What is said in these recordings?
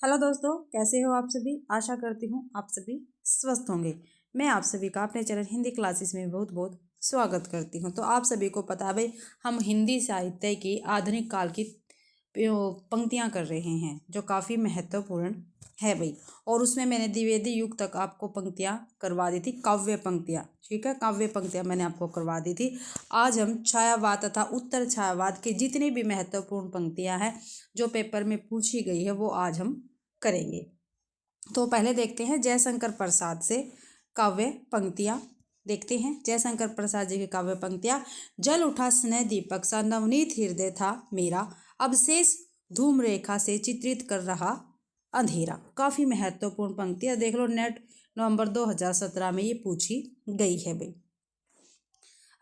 Hello दोस्तों, कैसे हो आप सभी। आशा करती हूँ आप सभी स्वस्थ होंगे। मैं आप सभी का अपने चैनल हिंदी क्लासेस में बहुत बहुत स्वागत करती हूँ। तो आप सभी को पता है भाई, हम हिंदी साहित्य की आधुनिक काल की पंक्तियाँ कर रहे हैं जो काफ़ी महत्वपूर्ण है भाई। और उसमें मैंने द्विवेदी युग तक आपको पंक्तियाँ करवा दी थी, काव्य पंक्तियाँ। ठीक है, काव्य पंक्तियाँ मैंने आपको करवा दी थी। आज हम छायावाद तथा उत्तर छायावाद की जितनी भी महत्वपूर्ण पंक्तियाँ हैं जो पेपर में पूछी गई है वो आज हम करेंगे। तो पहले देखते हैं जयशंकर प्रसाद से काव्य पंक्तियाँ। देखते हैं जयशंकर प्रसाद जी की काव्य पंक्तियाँ। जल उठा स्नेह दीपक सा नवनीत हृदय था मेरा, अब शेष धूम रेखा से चित्रित कर रहा अंधेरा। काफ़ी महत्वपूर्ण पंक्तियाँ, देख लो नेट नवंबर 2017 में ये पूछी गई है भाई।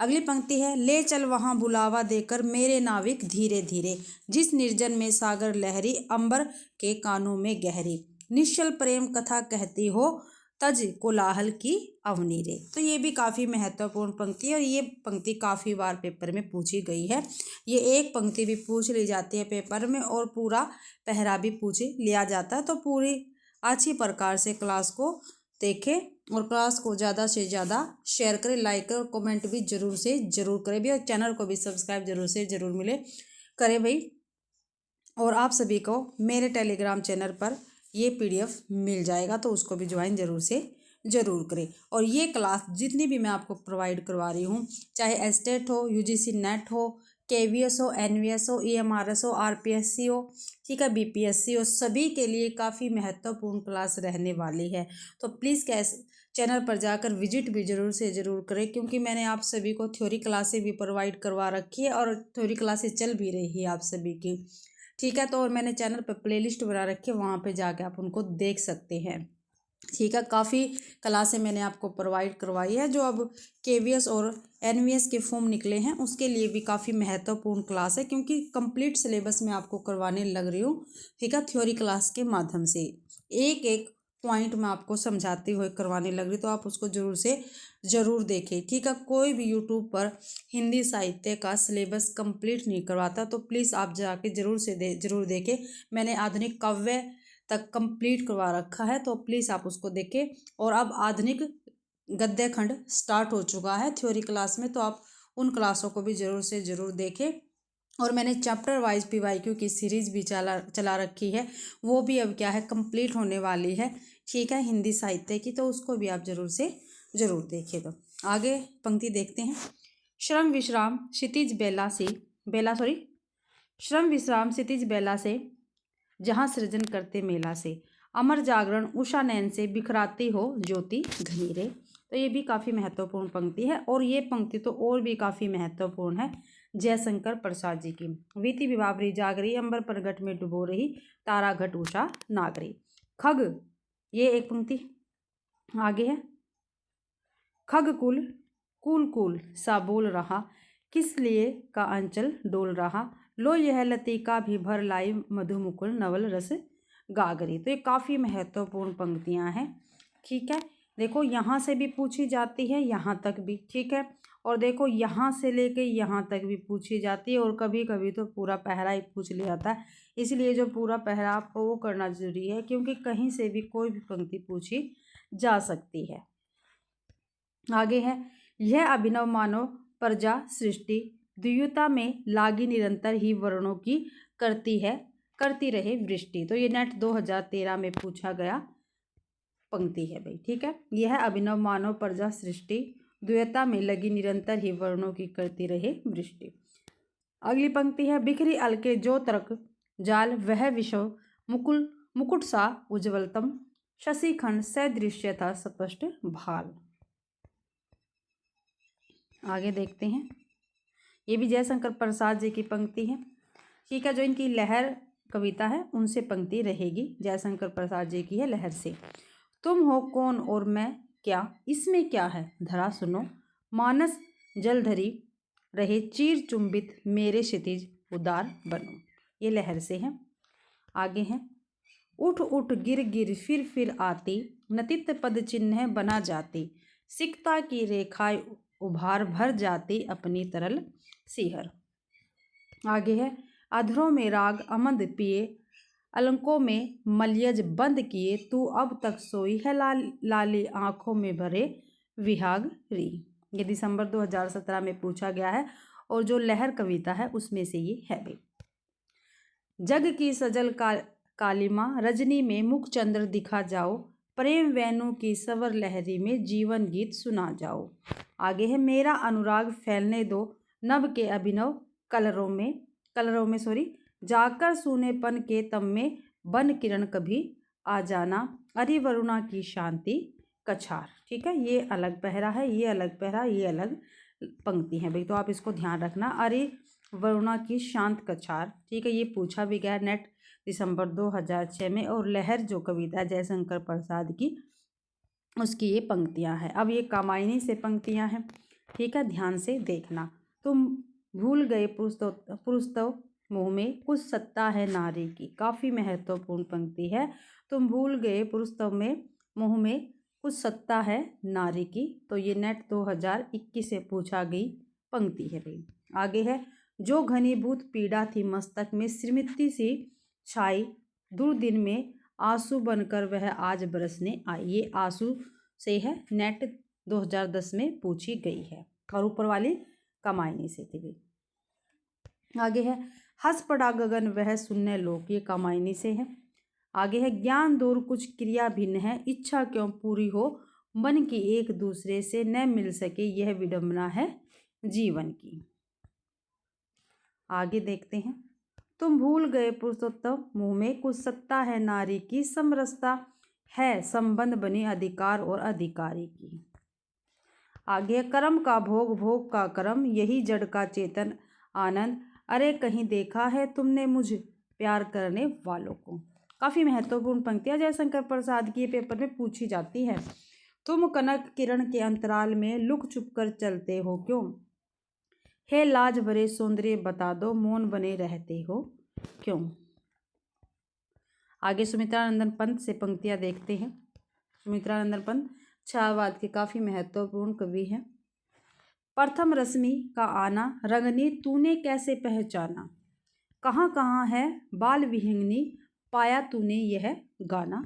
अगली पंक्ति है, ले चल वहाँ बुलावा देकर मेरे नाविक धीरे धीरे, जिस निर्जन में सागर लहरी अंबर के कानों में गहरी, निश्चल प्रेम कथा कहती हो तज कोलाहल की अवनीरे। तो ये भी काफ़ी महत्वपूर्ण पंक्ति है और ये पंक्ति काफ़ी बार पेपर में पूछी गई है। ये एक पंक्ति भी पूछ ली जाती है पेपर में और पूरा पहरा भी पूछ लिया जाता है। तो पूरी अच्छी प्रकार से क्लास को देखें और क्लास को ज़्यादा से ज़्यादा शेयर करें, लाइक करें और कमेंट भी ज़रूर से ज़रूर करें भी, और चैनल को भी सब्सक्राइब ज़रूर से ज़रूर मिले करें भाई। और आप सभी को मेरे टेलीग्राम चैनल पर ये पीडीएफ मिल जाएगा, तो उसको भी ज्वाइन ज़रूर से ज़रूर करें। और ये क्लास जितनी भी मैं आपको प्रोवाइड करवा रही हूँ, चाहे एस्टेट हो, यूजीसी नेट हो, केवीएस हो, एनवीएस हो, ईएमआरएस हो, आरपीएससी हो, ठीक है, बीपीएससी हो, सभी के लिए काफ़ी महत्वपूर्ण क्लास रहने वाली है। तो प्लीज़ चैनल पर जाकर विजिट भी ज़रूर से ज़रूर करें, क्योंकि मैंने आप सभी को थ्योरी क्लासेस भी प्रोवाइड करवा रखी है और थ्योरी क्लासेस चल भी रही है आप सभी की। ठीक है, तो मैंने चैनल पर प्लेलिस्ट बना रखी है, वहाँ पे जाके आप उनको देख सकते हैं। ठीक है, काफ़ी क्लासें मैंने आपको प्रोवाइड करवाई है। जो अब केवीएस और एनवीएस के फॉर्म निकले हैं उसके लिए भी काफ़ी महत्वपूर्ण क्लास है, क्योंकि कंप्लीट सिलेबस में आपको करवाने लग रही हूँ। ठीक है, थ्योरी क्लास के माध्यम से एक एक पॉइंट में आपको समझाते हुए करवाने लग रही, तो आप उसको ज़रूर से ज़रूर देखें। ठीक है, कोई भी यूट्यूब पर हिंदी साहित्य का सिलेबस कंप्लीट नहीं करवाता, तो प्लीज़ आप जाके ज़रूर से ज़रूर देखें। मैंने आधुनिक काव्य तक कंप्लीट करवा रखा है, तो प्लीज़ आप उसको देखें। और अब आधुनिक गद्य खंड स्टार्ट हो चुका है थ्योरी क्लास में, तो आप उन क्लासों को भी ज़रूर से ज़रूर देखें। और मैंने चैप्टर वाइज पीवाईक्यू की सीरीज़ भी चला रखी है, वो भी अब क्या है कंप्लीट होने वाली है। ठीक है, हिंदी साहित्य की, तो उसको भी आप ज़रूर से ज़रूर देखें। तो आगे पंक्ति देखते हैं। श्रम विश्राम क्षितिज बेला से जहाँ सृजन करते मेला से, अमर जागरण उषा नयन से बिखराती हो ज्योति घनीरे। तो ये भी काफ़ी महत्वपूर्ण पंक्ति है। और ये पंक्ति तो और भी काफ़ी महत्वपूर्ण है जयशंकर प्रसाद जी की। वीति विभावरी जागरी अंबर परगट में डुबो रही, तारा घट उषा नागरी। खग, ये एक पंक्ति आगे है। खग कुल कुल कुल सा बोल रहा, किस लिए का अंचल डोल रहा, लो यह लतिका भी भर लाई मधुमुकुल नवल रस गागरी। तो ये काफ़ी महत्वपूर्ण पंक्तियां हैं। ठीक है, देखो यहाँ से भी पूछी जाती है, यहाँ तक भी। ठीक है, और देखो यहाँ से लेके यहाँ तक भी पूछी जाती है, और कभी कभी तो पूरा पहरा ही पूछ लिया जाता है। इसलिए जो पूरा पहरा आपको वो करना जरूरी है, क्योंकि कहीं से भी कोई भी पंक्ति पूछी जा सकती है। आगे है, यह अभिनव मानव प्रजा सृष्टि, द्वियुता में लागी निरंतर ही वर्णों की करती रहे वृष्टि। तो ये नेट 2013 में पूछा गया पंक्ति है भाई। ठीक है, यह अभिनव मानव प्रजा सृष्टि, द्वैता में लगी निरंतर ही वर्णों की करती रहे वृष्टि। अगली पंक्ति है, बिखरी अलके जो तरक जाल वह विश्व मुकुट सा उज्ज्वलतम, शशिखंड सदृश्य था स्पष्ट भाल। आगे देखते हैं, ये भी जयशंकर प्रसाद जी की पंक्ति है। ठीक है, जो इनकी लहर कविता है उनसे पंक्ति रहेगी, जयशंकर प्रसाद जी की है लहर से। तुम हो कौन और मैं क्या, इसमें क्या है धरा सुनो, मानस जलधरी रहे चीर चुंबित मेरे क्षितिज उदार बनो। ये लहर से है। आगे है, उठ उठ गिर गिर फिर आती, नतित पद चिन्ह बना जाती, सिकता की रेखाएं उभार भर जाती अपनी तरल सिहर। आगे है, अधरों में राग अमद पिए अलंकों में मलयज बंद किए, तू अब तक सोई है लाली आंखों में भरे विहाग री। ये दिसंबर 2017 में पूछा गया है और जो लहर कविता है उसमें से ये है भाई। जग की सजल कालिमा रजनी में मुख चंद्र दिखा जाओ, प्रेम वेणु की सवर लहरी में जीवन गीत सुना जाओ। आगे है मेरा अनुराग फैलने दो नभ के अभिनव कलरों में जाकर सूनेपन के तम में बन किरण कभी आ जाना, अरि वरुणा की शांति कछार। ठीक है, ये अलग पहरा है, ये अलग पहरा, ये अलग पंक्ति है भाई, तो आप इसको ध्यान रखना। अरि वरुणा की शांत कछार, ठीक है, ये पूछा भी गया नेट दिसंबर 2006 में। और लहर जो कविता है जयशंकर प्रसाद की, उसकी ये पंक्तियां हैं। अब ये कामायनी से पंक्तियां हैं, ठीक है, ध्यान से देखना। तुम भूल गए पुरुषत्व मुँह में कुछ सत्ता है नारी की, काफ़ी महत्वपूर्ण पंक्ति है। तुम भूल गए पुरुषत्व में मुँह में कुछ सत्ता है नारी की, तो ये नेट 2021 से पूछा गई पंक्ति है भाई। आगे है जो घनीभूत पीड़ा थी मस्तक में स्मृति सी छाई, दुर्दिन में आंसू बनकर वह आज बरसने आई। ये आंसू से है, नेट 2010 में पूछी गई है और ऊपर वाली कामायनी से थी गई। आगे है हंस पड़ा गगन वह सुनने लोग, ये कामायनी से है। आगे है ज्ञान दूर कुछ क्रिया भिन्न है, इच्छा क्यों पूरी हो मन की एक दूसरे से न मिल सके, यह विडंबना है जीवन की। आगे देखते हैं तुम भूल गए पुरुषोत्तम मुँह में कुछ सत्ता है नारी की, समरसता है संबंध बने अधिकार और अधिकारी की। आगे कर्म का भोग भोग का कर्म, यही जड़ का चेतन आनंद, अरे कहीं देखा है तुमने मुझ प्यार करने वालों को। काफ़ी महत्वपूर्ण पंक्तियाँ जयशंकर प्रसाद की पेपर में पूछी जाती है। तुम कनक किरण के अंतराल में लुक छुप कर चलते हो क्यों, हे लाज भरे सौंदर्य बता दो मौन बने रहते हो क्यों। आगे सुमित्रानंदन पंत से पंक्तियाँ देखते हैं। सुमित्रानंदन पंत छायावाद के काफ़ी महत्वपूर्ण कवि हैं। प्रथम रश्मि का आना रंगनी तूने कैसे पहचाना, कहाँ कहाँ है बाल विहंगनी पाया तूने यह गाना।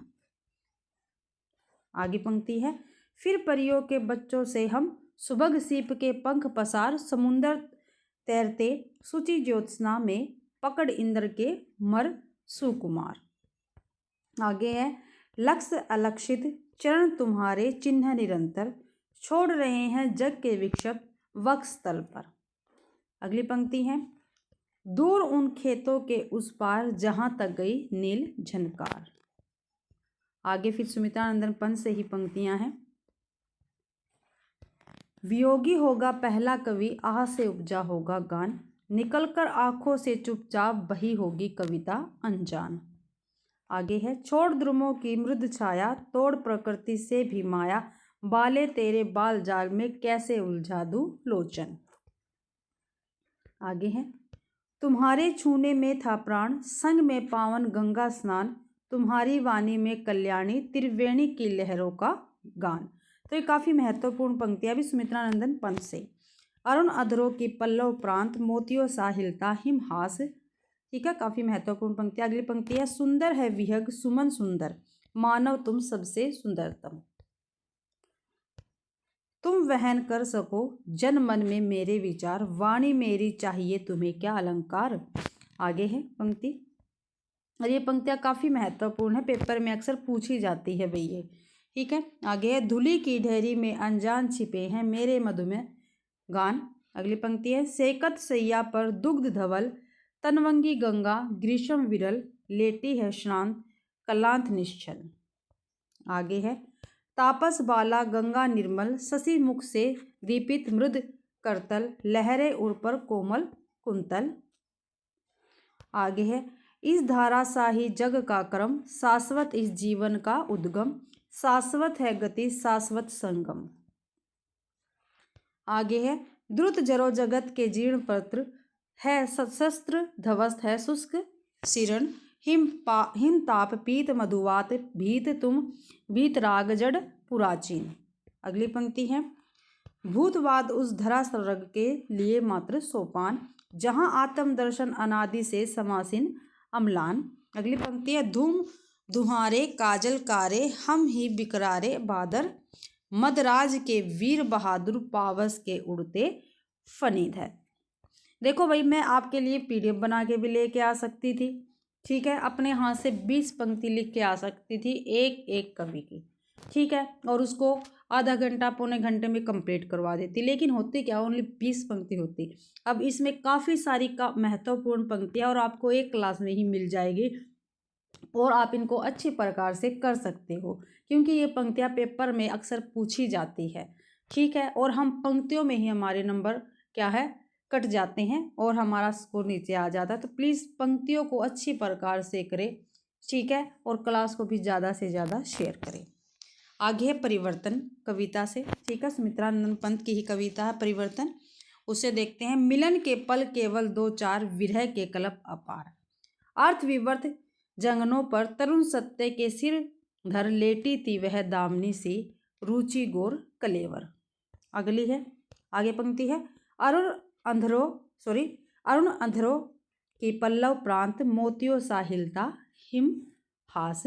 आगे पंक्ति है फिर परियों के बच्चों से हम सुबह सीप के पंख पसार, समुंदर तैरते सूची ज्योत्सना में पकड़ इंद्र के मर सुकुमार। आगे है लक्ष्य अलक्षित चरण तुम्हारे चिन्ह निरंतर, छोड़ रहे हैं जग के विक्षत वक्ष तल पर। अगली पंक्ति है दूर उन खेतों के उस पार जहां तक गई नील झनकार। आगे फिर सुमित्रानंदन पंत से ही पंक्तियां हैं। वियोगी होगा पहला कवि आह से उपजा होगा गान, निकलकर आंखों से चुपचाप बही होगी कविता अनजान। आगे है छोड़ द्रुमों की मृद छाया तोड़ प्रकृति से भी माया, बाले तेरे बाल जाल में कैसे उलझा दूं लोचन। आगे है तुम्हारे छूने में था प्राण संग में पावन गंगा स्नान, तुम्हारी वाणी में कल्याणी त्रिवेणी की लहरों का गान। तो ये काफ़ी महत्वपूर्ण पंक्तियाँ भी सुमित्रानंदन पंत से। अरुण अधरों की पल्लव प्रांत मोतियों सा हिलता हिमहास, ठीक है, काफ़ी महत्वपूर्ण पंक्ति। अगली पंक्ति है सुंदर है विहग सुमन सुंदर, मानव तुम सबसे सुंदरतम, तुम वहन कर सको जन मन में मेरे विचार, वाणी मेरी चाहिए तुम्हें क्या अलंकार। आगे है पंक्ति और ये पंक्तियाँ काफ़ी महत्वपूर्ण है, पेपर में अक्सर पूछी जाती है भई ये, ठीक है। आगे है धूलि की ढेरी में अनजान छिपे हैं मेरे मधुमेह गान। अगली पंक्ति है सेकत सैया पर दुग्ध धवल, तनवंगी गंगा ग्रीष्म विरल, लेटी है श्रांत कलांत निश्चल। आगे है तापस बाला गंगा निर्मल, शशि मुख से दीपित मृद करतल, लहरे उर पर कोमल कुंतल। आगे है इस धारा सा ही जग का क्रम, शाश्वत इस जीवन का उद्गम, शाश्वत है गति शाश्वत संगम। आगे है द्रुत जरो जगत के जीर्ण पत्र, है शस्त्र ध्वस्त है शुष्क शिरण, हिम ताप पीत मधुवात भीत तुम भीत राग जड़ पुराचीन। अगली पंक्ति है भूतवाद उस धरा स्वर्ग के लिए मात्र सोपान, जहाँ आत्म दर्शन अनादि से समासीन अम्लान, अगली पंक्ति है धूम धुहारे काजल कारे हम ही बिकरारे बादर मदराज के वीर बहादुर पावस के उड़ते फनीद है। देखो भाई, मैं आपके लिए पीडीएफ बना के भी लेके आ सकती थी, ठीक है, अपने हाथ से 20 पंक्ति लिख के आ सकती थी एक एक कवि की, ठीक है, और उसको आधा घंटा पौने घंटे में कंप्लीट करवा देती, लेकिन होती क्या, ओनली 20 पंक्ति होती। अब इसमें काफ़ी सारी का महत्वपूर्ण पंक्तियाँ और आपको एक क्लास में ही मिल जाएगी और आप इनको अच्छी प्रकार से कर सकते हो, क्योंकि ये पंक्तियाँ पेपर में अक्सर पूछी जाती है, ठीक है, और हम पंक्तियों में ही हमारे नंबर क्या है कट जाते हैं और हमारा स्कोर नीचे आ जाता है। तो प्लीज़ पंक्तियों को अच्छी प्रकार से करें, ठीक है, और क्लास को भी ज़्यादा से ज़्यादा शेयर करें। आगे है परिवर्तन कविता से, ठीक है, सुमित्रानंद पंत की ही कविता है परिवर्तन। उसे देखते हैं। मिलन के पल केवल दो चार, विरह के कल्प अपार, अर्थ विवर्त जंगनों पर तरुण सत्य के सिर धर लेटी थी वह दामनी सी, रुचि गोर कलेवर। अगली है, आगे पंक्ति है। अरुण अंधरो की पल्लव प्रांत, मोतियों सा हिलता हिम हास।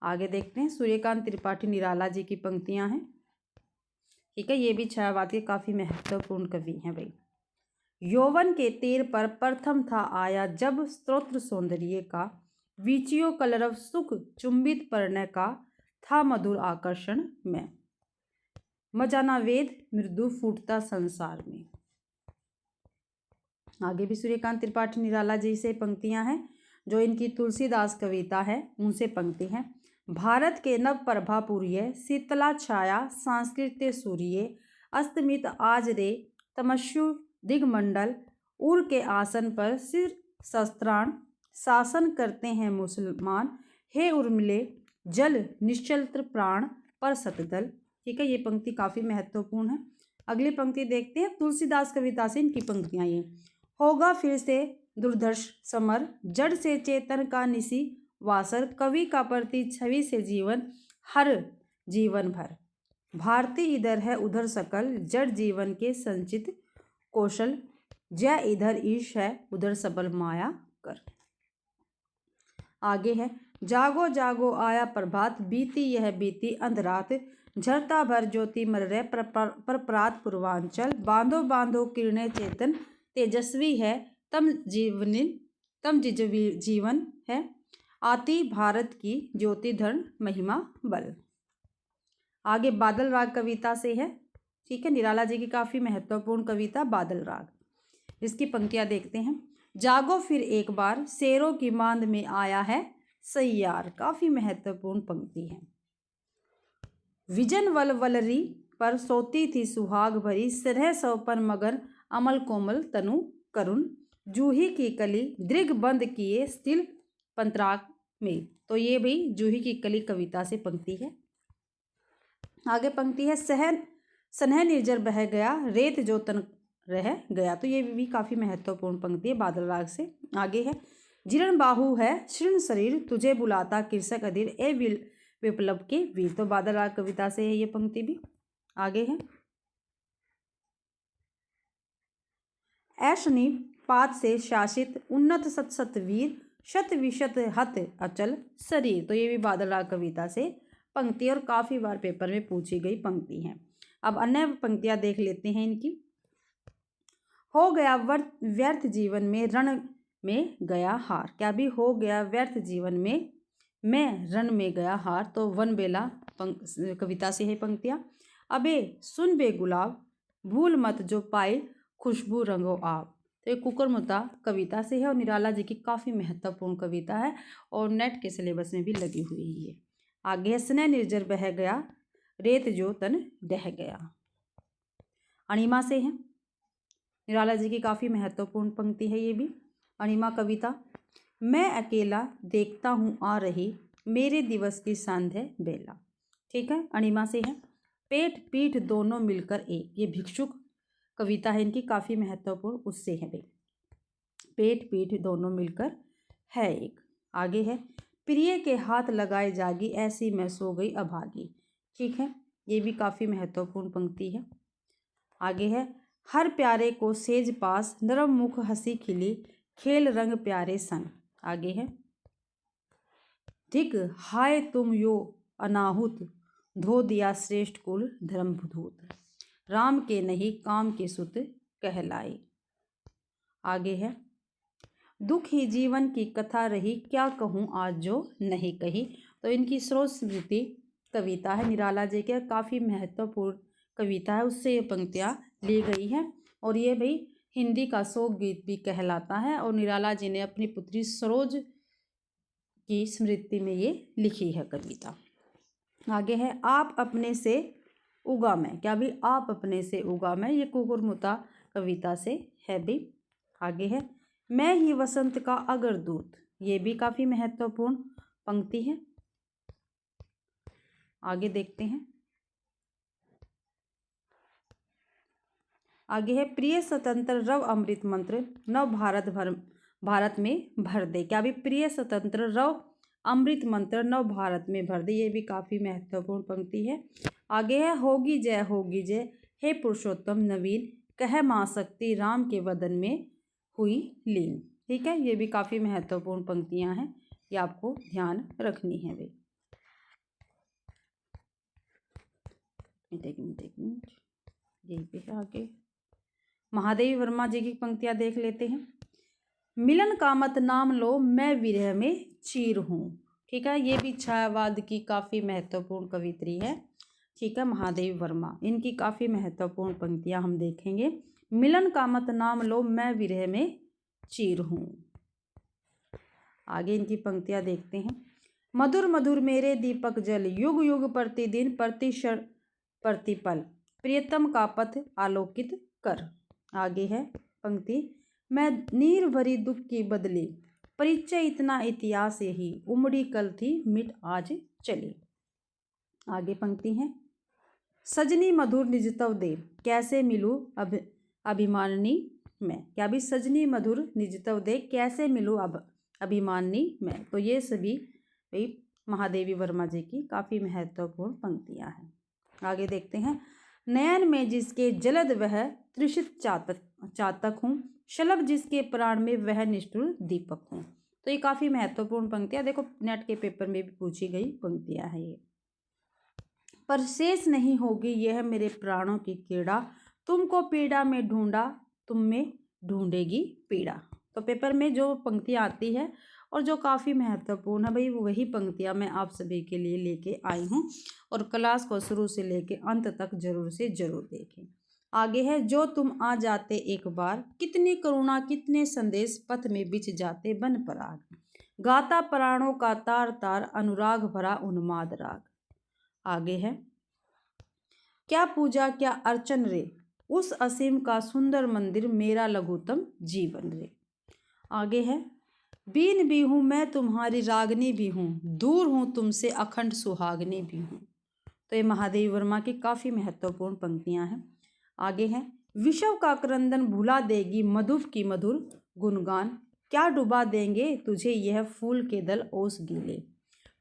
आगे देखते हैं। सूर्यकांत त्रिपाठी निराला जी की पंक्तियां हैं, ठीक है, ये भी छायावाद के काफ़ी महत्वपूर्ण कवि हैं भाई। यौवन के तीर पर प्रथम था आया, जब स्तोत्र सौंदर्य का, वीचियो कलरव सुख चुंबित पर्णय का, था मधुर आकर्षण में, मजाना वेद मृदु फूटता संसार में। आगे भी सूर्यकांत त्रिपाठी निराला जी से पंक्तियां हैं, जो इनकी तुलसीदास कविता है उनसे पंक्ति हैं। भारत के नव प्रभा पूर्य, शीतला छाया सांस्कृत्य सूर्य, अस्तमित आज रे तमस्यु दिगमंडल, उर के आसन पर सिर शस्त्राण, शासन करते हैं मुसलमान, हे उर्मिले जल निश्चलत्र प्राण पर सतदल। ठीक है, ये पंक्ति काफ़ी महत्वपूर्ण है। अगली पंक्ति देखते हैं। तुलसीदास कविता से इनकी पंक्तियाँ ये। होगा फिर से दुर्धर्ष समर, जड़ से चेतन का निसी वासर, कवि का प्रति छवि से जीवन हर जीवन भर, भारती इधर है उधर सकल, जड़ जीवन के संचित कौशल, जय इधर ईश है उधर सबल माया कर। आगे है। जागो जागो आया प्रभात, बीती यह बीती अंधरात, झरता भर ज्योति मर रहे पर प्रात पूर्वांचल, बांधो बांधो किरणें चेतन, तेजस्वी है तम जीवन है, आती भारत की ज्योति धर्म महिमा बल। आगे बादल राग कविता से है, ठीक है, निराला जी की काफ़ी महत्वपूर्ण कविता बादल राग। इसकी पंक्तियाँ देखते हैं। जागो फिर एक बार, शेरों की मांद में आया है सैयार, काफ़ी महत्वपूर्ण पंक्ति है। विजन वलवलरी पर सोती थी सुहाग भरी, सिरह सौ पर मगर अमल कोमल तनु करुण, जूही की कली दृग बंद किए स्थिल पंतराग में। तो ये भी जूही की कली कविता से पंक्ति है। आगे पंक्ति है। सनह निर्जर बह गया, रेत जो तन रह गया, तो ये भी काफ़ी महत्वपूर्ण पंक्ति है बादल राग से। आगे है। जीर्ण बाहु है शीर्ण शरीर, तुझे बुलाता कृषक अधीर, ए विप्लव के वीर, तो बादल राग कविता से है ये पंक्ति भी। आगे है। ऐशनी पात से शासित उन्नत सत वीर, शत विशत हत अचल शरीर, तो ये भी बादल राग कविता से पंक्ति और काफ़ी बार पेपर में पूछी गई पंक्ति है। अब अन्य पंक्तियाँ देख लेते हैं इनकी। हो गया व्यर्थ जीवन में रण में गया हार, क्या भी हो गया व्यर्थ जीवन में मैं रण में गया हार, तो वन बेला कविता से है पंक्तियाँ। अबे सुन बे गुलाब भूल मत जो पाए खुशबू रंगो आप, तो ये कुकरमुता कविता से है और निराला जी की काफ़ी महत्वपूर्ण कविता है और नेट के सिलेबस में भी लगी हुई है। आगे स्नेह निर्जर बह गया, रेत जो तन डह गया, अणिमा से है। निराला जी की काफ़ी महत्वपूर्ण पंक्ति है ये भी, अणिमा कविता। मैं अकेला देखता हूँ आ रही, मेरे दिवस की सांध्य बेला, ठीक है, अणिमा से है। पेट पीठ दोनों मिलकर एक, ये भिक्षुक कविता है इनकी, काफ़ी महत्वपूर्ण, उससे है भाई। पेट पीठ दोनों मिलकर है एक। आगे है। प्रिय के हाथ लगाए जागी, ऐसी मैं सो गई अभागी, ठीक है, ये भी काफ़ी महत्वपूर्ण पंक्ति है। आगे है। हर प्यारे को सेज पास, नरम मुख हंसी खिली, खेल रंग प्यारे संग। आगे है, धिक हाय तुम यो अनाहुत, धो दिया श्रेष्ठ कुल धर्मधूत, राम के नहीं काम के सुत कहलाए। आगे है, दुख ही जीवन की कथा रही, क्या कहूँ आज जो नहीं कही। तो इनकी स्रोत स्मृति कविता है, निराला जी के काफ़ी महत्वपूर्ण कविता है, उससे ये पंक्तियाँ ली गई हैं। और ये भाई हिंदी का शोक गीत भी कहलाता है, और निराला जी ने अपनी पुत्री सरोज की स्मृति में ये लिखी है कविता। आगे है, आप अपने से उगा मैं। क्या भी, आप अपने से उगा मैं, ये कुकुरमुता कविता से है भी। आगे है, मैं ही वसंत का अगर दूत, ये भी काफ़ी महत्वपूर्ण पंक्ति है। आगे देखते हैं, आगे है, प्रिय स्वतंत्र रव अमृत मंत्र, नव भारत में भर दे। क्या भी, प्रिय स्वतंत्र रव अमृत मंत्र, नव भारत में भर दे, ये भी काफ़ी महत्वपूर्ण पंक्ति है। आगे है, होगी जय हे पुरुषोत्तम नवीन, कह मां शक्ति राम के वदन में हुई लीन। ठीक है, ये भी काफ़ी महत्वपूर्ण पंक्तियां हैं, ये आपको ध्यान रखनी है वे। एक मिनट यही पे है। आगे महादेवी वर्मा जी की पंक्तियां देख लेते हैं। मिलन का मत नाम लो, मैं विरह में चीर हूँ। ठीक है, ये भी छायावाद की काफ़ी महत्वपूर्ण कवित्री है। ठीक है, महादेवी वर्मा, इनकी काफ़ी महत्वपूर्ण पंक्तियां हम देखेंगे। मिलन का मत नाम लो, मैं विरह में चीर हूँ। आगे इनकी पंक्तियां देखते हैं। मधुर मधुर मेरे दीपक जल, युग युग प्रतिदिन प्रतिक्षण प्रतिपल, प्रियतम का पथ आलोकित कर। आगे है पंक्ति, मैं नीर भरी दुख की बदली, परिचय इतना इतिहास यही, उमड़ी कल थी मिट आज चली। आगे पंक्ति है, सजनी मधुर निजतव दे, कैसे मिलूं अभिमानिनी मैं। क्या भी, सजनी मधुर निजतव दे, कैसे मिलूं अभिमानिनी मैं। तो ये सभी भाई महादेवी वर्मा जी की काफ़ी महत्वपूर्ण पंक्तियां हैं। आगे देखते हैं, नयन में जिसके जलद वह त्रिषित चातक हूँ, शलभ जिसके प्राण में वह निष्ठुर दीपक हूँ। तो ये काफ़ी महत्वपूर्ण पंक्तियाँ, देखो नेट के पेपर में भी पूछी गई पंक्तियाँ हैं ये। पर शेष नहीं होगी यह मेरे प्राणों की कीड़ा, तुमको पीड़ा में ढूंढा तुम में ढूंढेगी पीड़ा। तो पेपर में जो पंक्तियाँ आती है और जो काफ़ी महत्वपूर्ण है भाई, वही पंक्तियाँ मैं आप सभी के लिए लेके आई हूँ, और क्लास को शुरू से लेके अंत तक जरूर से जरूर देखें। आगे है, जो तुम आ जाते एक बार, कितनी करुणा कितने संदेश पथ में बिछ जाते बन पराग, गाता प्राणों का तार तार अनुराग भरा उन्माद राग। आगे है, क्या पूजा क्या अर्चन रे, उस असीम का सुंदर मंदिर मेरा लघुतम जीवन रे। आगे है, बीन भी हूँ मैं तुम्हारी रागनी भी हूँ, दूर हूँ तुमसे अखंड सुहागनी भी हूँ। तो ये महादेवी वर्मा की काफ़ी महत्वपूर्ण पंक्तियाँ हैं। आगे है, विषव का क्रंदन भुला देगी मधुप की मधुर गुणगान, क्या डुबा देंगे तुझे यह फूल के दल ओस गीले,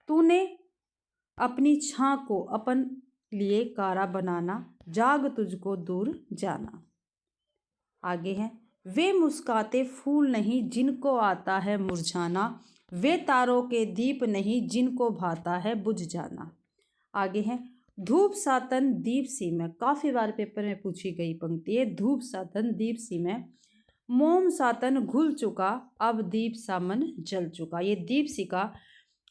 तूने अपनी छां को अपन लिए कारा बनाना, जाग तुझको दूर जाना। आगे है, वे मुस्काते फूल नहीं जिनको आता है मुरझाना, वे तारों के दीप नहीं जिनको भाता है बुझ जाना। आगे है, धूप सातन दीप सी में, काफ़ी बार पेपर में पूछी गई पंक्ति है। धूप सातन दीप सी में, मोम सातन घुल चुका अब दीप सा मन जल चुका। ये दीप सी का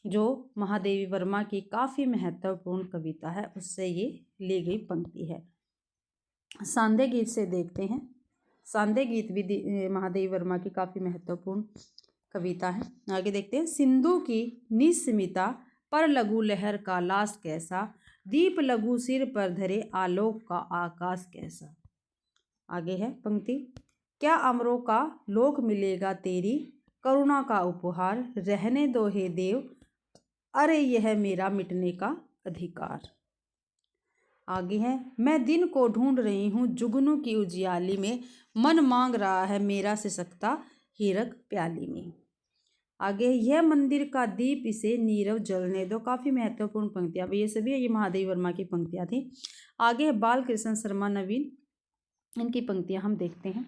जो महादेवी वर्मा की काफ़ी महत्वपूर्ण कविता है, उससे ये ली गई पंक्ति है। सांदे गीत से देखते हैं। सांदे गीत भी महादेवी वर्मा की काफ़ी महत्वपूर्ण कविता है। आगे देखते हैं, सिंधु की निस्मिता पर लघु लहर का लाश कैसा, दीप लघु सिर पर धरे आलोक का आकाश कैसा। आगे है पंक्ति, क्या अमरों का लोक मिलेगा तेरी करुणा का उपहार, रहने दो हे देव अरे यह मेरा मिटने का अधिकार। आगे है, मैं दिन को ढूंढ रही हूँ जुगनू की उजियाली में, मन मांग रहा है मेरा सिसकता हीरक प्याली में। आगे, यह मंदिर का दीप इसे नीरव जलने दो। काफ़ी महत्वपूर्ण पंक्तियाँ, ये सभी ये महादेवी वर्मा की पंक्तियाँ थी। आगे बाल कृष्ण शर्मा नवीन, इनकी पंक्तियाँ हम देखते हैं।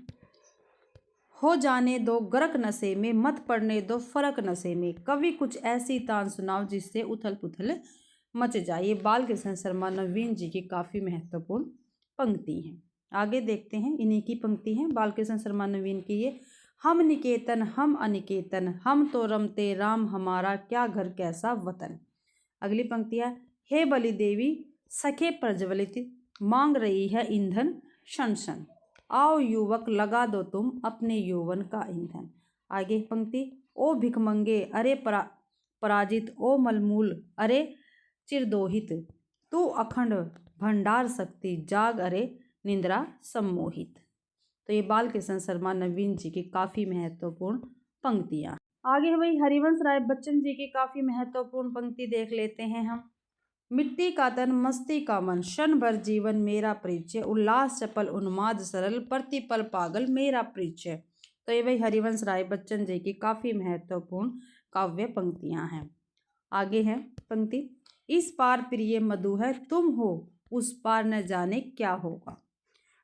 खो जाने दो गर्क नशे में, मत पड़ने दो फर्क नशे में। कवि कुछ ऐसी तान सुनाओ जिससे उथल पुथल मच जाए। ये बाल कृष्ण शर्मा नवीन जी की काफ़ी महत्वपूर्ण पंक्ति हैं। आगे देखते हैं, इन्हीं की पंक्ति है बाल कृष्ण शर्मा नवीन की ये। हम निकेतन हम अनिकेतन, हम तो रमते राम हमारा, क्या घर कैसा वतन। अगली पंक्तियाँ, हे बलि देवी सखे प्रज्वलित, मांग रही है ईंधन शन शन। आओ युवक लगा दो तुम अपने यौवन का ईंधन। आगे पंक्ति, ओ भिखमंगे अरे पराजित, ओ मलमूल अरे चिरदोहित, तू अखंड भंडार शक्ति, जाग अरे निंद्रा सम्मोहित। तो ये बाल कृष्ण शर्मा नवीन जी की काफ़ी महत्वपूर्ण पंक्तियाँ। आगे है भाई हरिवंश राय बच्चन जी की काफ़ी महत्वपूर्ण पंक्ति देख लेते हैं हम। मिट्टी का तन मस्ती का मन, क्षण भर जीवन मेरा परिचय, उल्लास चपल उन्माद सरल, प्रतिपल पागल मेरा परिचय। तो ये भाई हरिवंश राय बच्चन जी की काफ़ी महत्वपूर्ण काव्य पंक्तियाँ हैं। आगे है पंक्ति, इस पार प्रिय मधु है, तुम हो उस पार न जाने क्या होगा।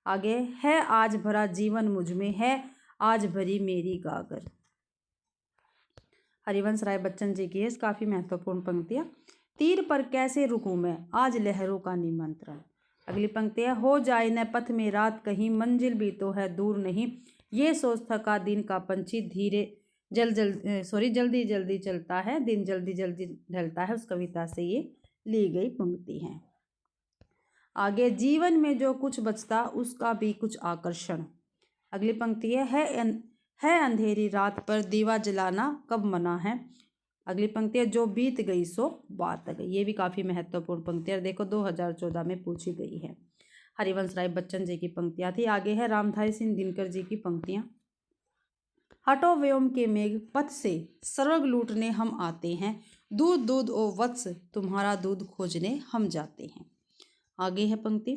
आगे है आज भरा जीवन मुझ में, है आज भरी मेरी गागर। हरिवंश राय बच्चन जी की काफ़ी महत्वपूर्ण पंक्तियाँ। तीर पर कैसे रुकूं मैं, आज लहरों का निमंत्रण। अगली पंक्तियाँ, हो जाए न पथ में रात कहीं, मंजिल भी तो है दूर नहीं, ये सोच थका दिन का पंछी, धीरे जल्दी जल्दी चलता है दिन, जल्दी जल्दी ढलता है। उस कविता से ये ली गई पंक्ति है। आगे, जीवन में जो कुछ बचता उसका भी कुछ आकर्षण। अगली पंक्ति है अंधेरी रात पर दीवा जलाना कब मना है। अगली पंक्ति है, जो बीत गई सो बात गई। ये भी काफ़ी महत्वपूर्ण पंक्ति है, देखो 2014 में पूछी गई है। हरिवंश राय बच्चन जी की पंक्तियाँ थी। आगे है रामधारी सिंह दिनकर जी की पंक्तियाँ। हटो व्योम के मेघ पथ से, स्वर्ग लूटने हम आते हैं, दूध दूध ओ वत्स तुम्हारा दूध खोजने हम जाते हैं। आगे है पंक्ति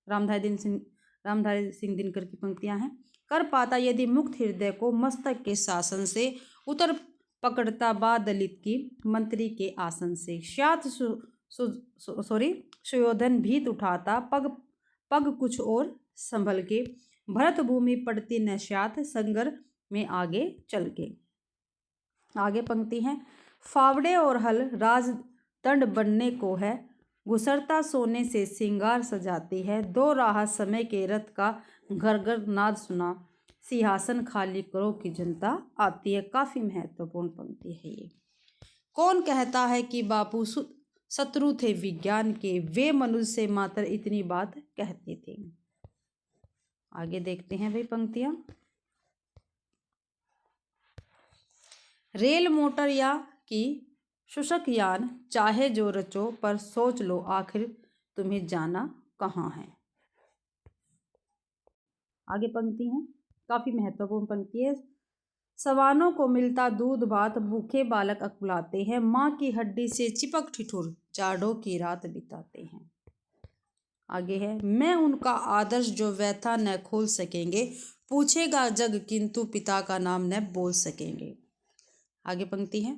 रामधारी सिंह दिनकर की पंक्तियां हैं। कर पाता यदि मुक्त हृदय को मस्तक के शासन से, उतर पकड़ता बा दलित की मंत्री के आसन से, श्यात सुयोधन भीत उठाता पग पग कुछ और संभल के, भरत भूमि पड़ती न श्यात संगर में आगे चल के। आगे पंक्ति है, फावड़े और हल राज दंड बनने को है, घुसरता सोने से सिंगार सजाती है, दो राह समय के रथ का घर घर नाद सुना, सिंहासन खाली करो की जनता आती है। काफ़ी महत्वपूर्ण पंक्ति है ये। कौन कहता है कि बापू शत्रु थे विज्ञान के, वे मनुष्य से मात्र इतनी बात कहते थे। आगे देखते हैं भाई पंक्तियां। रेल मोटर या कि शुष्क यान, चाहे जो रचो पर सोच लो आखिर तुम्हें जाना कहाँ है। आगे पंक्ति है, काफ़ी महत्वपूर्ण पंक्ति है। सवानों को मिलता दूध भात, भूखे बालक अकुलाते हैं, माँ की हड्डी से चिपक ठिठुर जाड़ों की रात बिताते हैं। आगे है, मैं उनका आदर्श जो व्यथा न खोल सकेंगे, पूछेगा जग किंतु पिता का नाम न बोल सकेंगे। आगे पंक्ति है,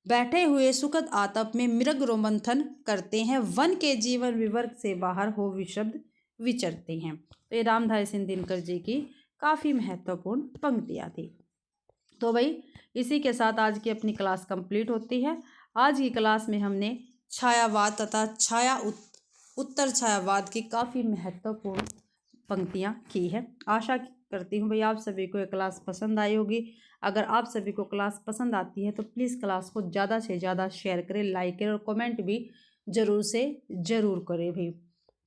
बैठे हुए सुखद आतप में मृग रोमंथन करते हैं, वन के जीवन विवर्ग से बाहर हो विशब्द विचरते हैं। तो ये रामधारी सिंह दिनकर जी की काफ़ी महत्वपूर्ण पंक्तियाँ थी। तो भाई इसी के साथ आज की अपनी क्लास कंप्लीट होती है। आज की क्लास में हमने छायावाद तथा उत्तर छायावाद की काफ़ी महत्वपूर्ण पंक्तियाँ की है। आशा करती हूँ भाई आप सभी को ये क्लास पसंद आई होगी। अगर आप सभी को क्लास पसंद आती है तो प्लीज़ क्लास को ज़्यादा से ज़्यादा शेयर करें, लाइक करें और कमेंट भी ज़रूर से ज़रूर करें भाई,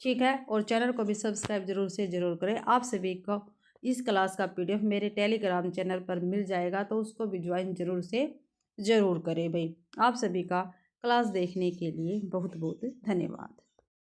ठीक है। और चैनल को भी सब्सक्राइब ज़रूर से ज़रूर करें। आप सभी को इस क्लास का PDF मेरे टेलीग्राम चैनल पर मिल जाएगा, तो उसको भी ज्वाइन ज़रूर से ज़रूर करें भाई। आप सभी का क्लास देखने के लिए बहुत बहुत धन्यवाद।